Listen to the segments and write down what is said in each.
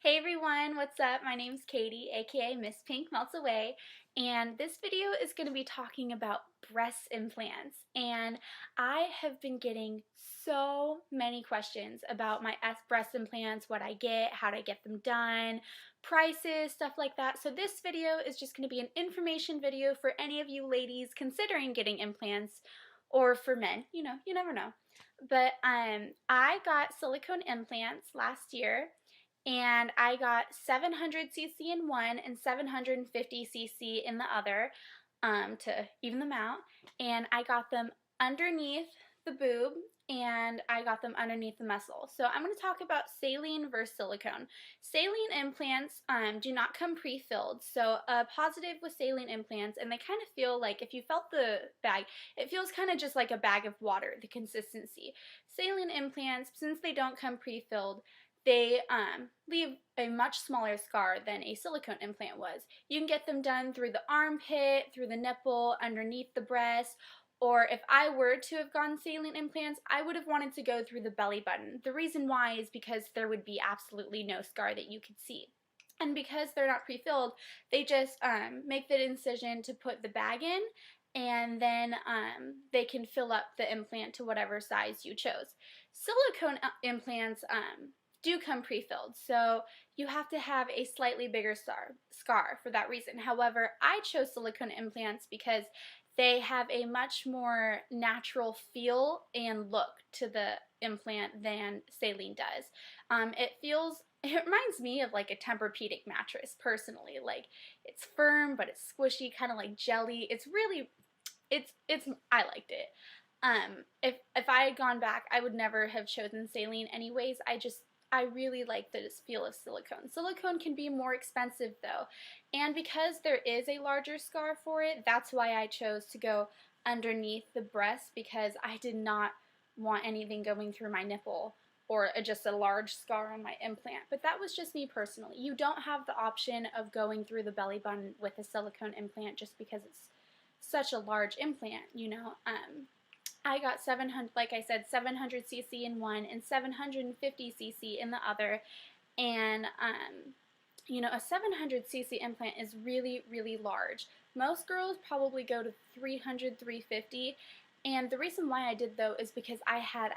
Hey everyone, what's up? My name's Katie, aka Miss Pink Melts Away, and this video is going to be talking about breast implants. And I have been getting so many questions about my breast implants, what I get, how to get them done, prices, stuff like that. So this video is just going to be an information video for any of you ladies considering getting implants, or for men, you never know. But I got silicone implants last year, and I got 700cc in one and 750cc in the other, to even them out. And I got them underneath the boob, and I got them underneath the muscle. So I'm going to talk about saline versus silicone. Saline implants do not come pre-filled. So a positive with saline implants, and they kind of feel like, if you felt the bag, it feels kind of just like a bag of water, the consistency. Saline implants, since they don't come pre-filled, they leave a much smaller scar than a silicone implant was. You can get them done through the armpit, through the nipple, underneath the breast, or if I were to have gotten saline implants, I would have wanted to go through the belly button. The reason why is because there would be absolutely no scar that you could see. And because they're not pre-filled, they just make the incision to put the bag in, and then they can fill up the implant to whatever size you chose. Silicone implants do come pre-filled, so you have to have a slightly bigger scar for that reason. However, I chose silicone implants because they have a much more natural feel and look to the implant than saline does. It reminds me of like a Tempur-Pedic mattress, personally. Like, it's firm, but it's squishy, kind of like jelly. I liked it. If I had gone back, I would never have chosen saline anyways. I really like the feel of silicone. Silicone can be more expensive though, and because there is a larger scar for it, that's why I chose to go underneath the breast, because I did not want anything going through my nipple or just a large scar on my implant. But that was just me personally. You don't have the option of going through the belly button with a silicone implant just because it's such a large implant, you know. I got 700, like I said, 700cc in one and 750cc in the other. And, a 700cc implant is really, really large. Most girls probably go to 300, 350. And the reason why I did, though, is because I had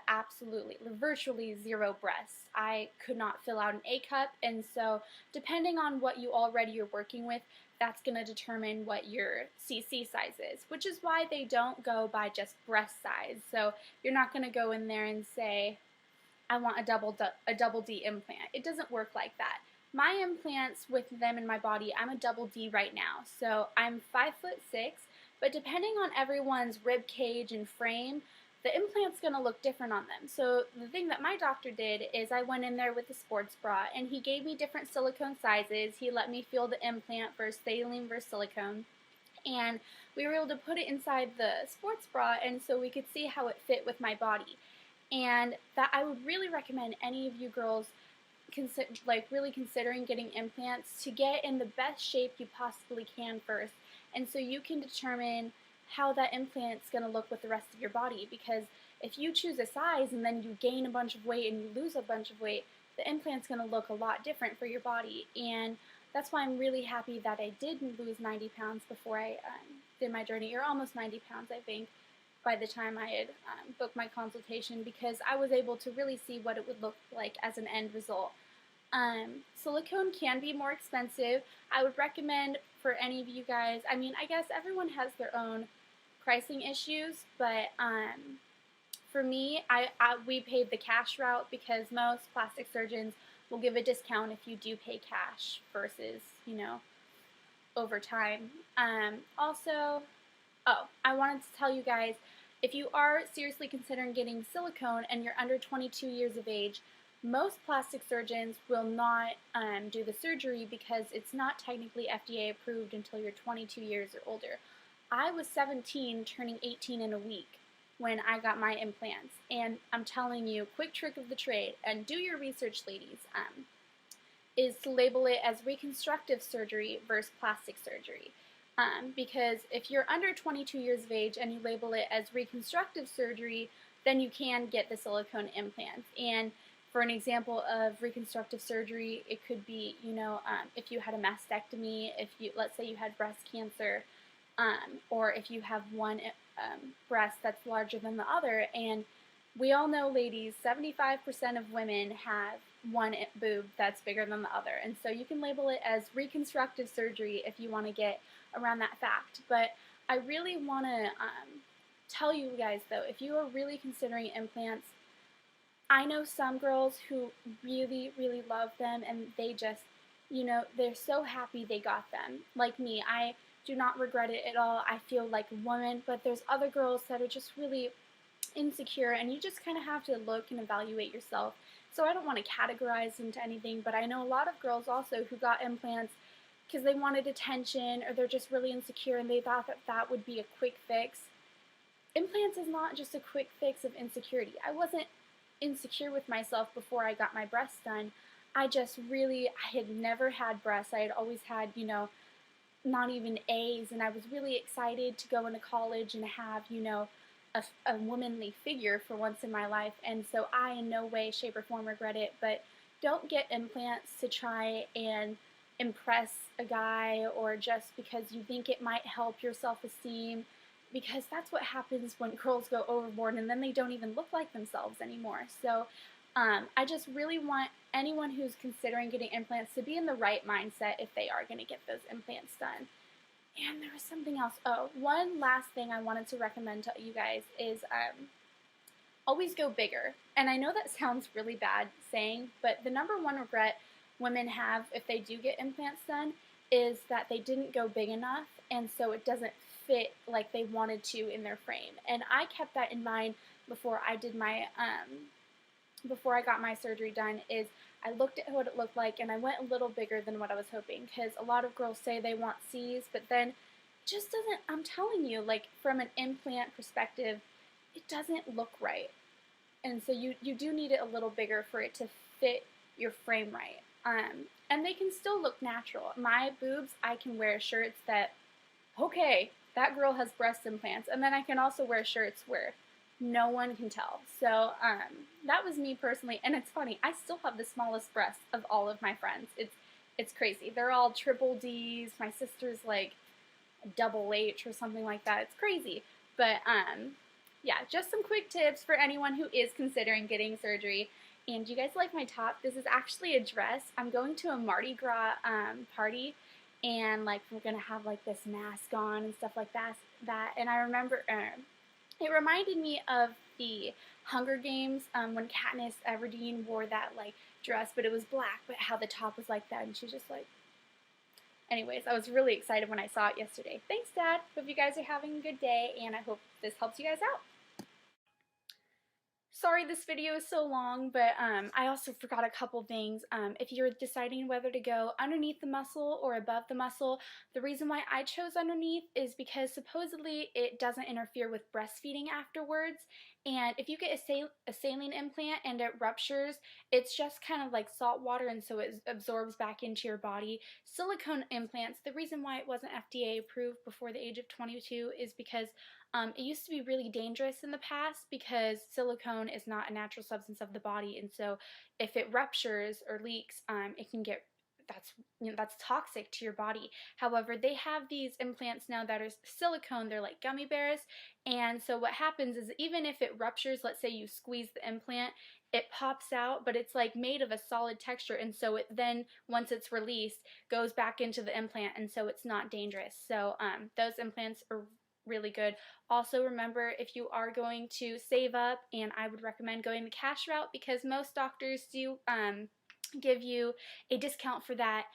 virtually zero breasts. I could not fill out an A cup, and so depending on what you already are working with, that's going to determine what your CC size is, which is why they don't go by just breast size. So you're not going to go in there and say, I want a double D implant. It doesn't work like that. My implants, with them in my body, I'm a double D right now. So I'm 5'6", but depending on everyone's rib cage and frame, the implant's going to look different on them. So the thing that my doctor did is I went in there with a sports bra, and he gave me different silicone sizes. He let me feel the implant versus saline versus silicone, and we were able to put it inside the sports bra, and so we could see how it fit with my body. And that I would really recommend any of you girls really considering getting implants to get in the best shape you possibly can first, and so you can determine how that implant's going to look with the rest of your body. Because if you choose a size and then you gain a bunch of weight and you lose a bunch of weight, the implant's going to look a lot different for your body. And that's why I'm really happy that I did lose 90 pounds before I did my journey, or almost 90 pounds, I think, by the time I had booked my consultation, because I was able to really see what it would look like as an end result. Silicone can be more expensive. I would recommend for any of you guys, I mean, I guess everyone has their own pricing issues, but for me, we paid the cash route because most plastic surgeons will give a discount if you do pay cash versus, over time. Also, I wanted to tell you guys, if you are seriously considering getting silicone and you're under 22 years of age, most plastic surgeons will not do the surgery because it's not technically FDA approved until you're 22 years or older. I was 17, turning 18 in a week when I got my implants, and I'm telling you, quick trick of the trade, and do your research, ladies, is to label it as reconstructive surgery versus plastic surgery. Because if you're under 22 years of age and you label it as reconstructive surgery, then you can get the silicone implants. And For an example of reconstructive surgery, it could be, if you had a mastectomy, if you, let's say you had breast cancer, or if you have one breast that's larger than the other. And we all know, ladies, 75% of women have one boob that's bigger than the other. And so you can label it as reconstructive surgery if you want to get around that fact. But I really want to tell you guys, though, if you are really considering implants, I know some girls who really, really love them, and they just, they're so happy they got them. Like me, I do not regret it at all. I feel like a woman, but there's other girls that are just really insecure, and you just kind of have to look and evaluate yourself. So I don't want to categorize into anything, but I know a lot of girls also who got implants because they wanted attention, or they're just really insecure and they thought that that would be a quick fix. Implants is not just a quick fix of insecurity. I wasn't insecure with myself before I got my breasts done. I had never had breasts. I had always had, not even A's, and I was really excited to go into college and have, a womanly figure for once in my life. And so I in no way, shape, or form regret it. But don't get implants to try and impress a guy, or just because you think it might help your self-esteem, because that's what happens when girls go overboard and then they don't even look like themselves anymore. So I just really want anyone who's considering getting implants to be in the right mindset if they are going to get those implants done. And there was something else. Oh, one last thing I wanted to recommend to you guys is always go bigger. And I know that sounds really bad saying, but the number one regret women have if they do get implants done is that they didn't go big enough, and so it doesn't fit like they wanted to in their frame. And I kept that in mind before I did my before I got my surgery done. Is I looked at what it looked like, and I went a little bigger than what I was hoping, because a lot of girls say they want C's, but then it just doesn't, I'm telling you, like from an implant perspective, it doesn't look right. And so you do need it a little bigger for it to fit your frame right. And they can still look natural. My boobs, I can wear shirts that, okay, that girl has breast implants, and then I can also wear shirts where no one can tell. So that was me personally, and it's funny, I still have the smallest breasts of all of my friends. It's crazy. They're all triple D's. My sister's like double H or something like that. It's crazy. But yeah, just some quick tips for anyone who is considering getting surgery. And you guys like my top? This is actually a dress. I'm going to a Mardi Gras party, and like we're gonna have like this mask on and stuff like that. And I remember it reminded me of the Hunger Games when Katniss Everdeen wore that like dress, but it was black, but how the top was like that, and she was just like. Anyways, I was really excited when I saw it yesterday. Thanks, Dad. Hope you guys are having a good day, and I hope this helps you guys out. Sorry this video is so long, but I also forgot a couple things. If you're deciding whether to go underneath the muscle or above the muscle, the reason why I chose underneath is because supposedly it doesn't interfere with breastfeeding afterwards. And if you get a saline implant and it ruptures, it's just kind of like salt water, and so it absorbs back into your body. Silicone implants, the reason why it wasn't FDA approved before the age of 22 is because it used to be really dangerous in the past, because silicone is not a natural substance of the body, and so if it ruptures or leaks, it can get that's toxic to your body. However, they have these implants now that are silicone. They're like gummy bears, and so what happens is even if it ruptures, let's say you squeeze the implant, it pops out, but it's like made of a solid texture, and so it then, once it's released, goes back into the implant, and so it's not dangerous. So those implants are really good. Also, remember, if you are going to save up, and I would recommend going the cash route, because most doctors do give you a discount for that.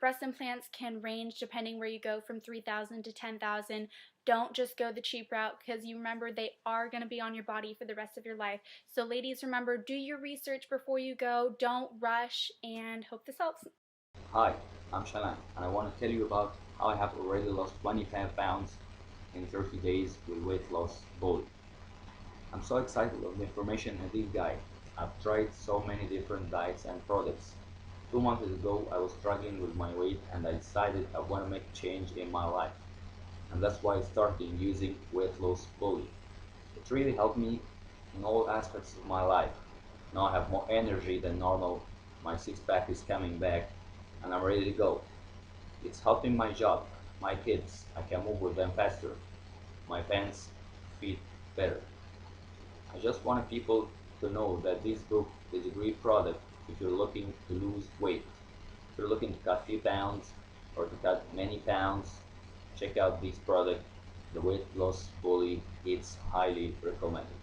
Breast implants can range, depending where you go, from $3,000 to $10,000. Don't just go the cheap route, because you remember they are going to be on your body for the rest of your life. So ladies, remember, do your research before you go. Don't rush, and hope this helps. Hi, I'm Shalan, and I want to tell you about how I have already lost 25 pounds in 30 days with weight loss bullet. I'm so excited of the information in this guide. I've tried so many different diets and products. 2 months ago I was struggling with my weight, and I decided I want to make a change in my life. And that's why I started using weight loss bullet. It really helped me in all aspects of my life. Now I have more energy than normal. My six pack is coming back and I'm ready to go. It's helping my job, my kids. I can move with them faster. My pants fit better. I just wanted people to know that this book is a great product if you're looking to lose weight. If you're looking to cut few pounds or to cut many pounds, check out this product, the Weight Loss Bully. It's highly recommended.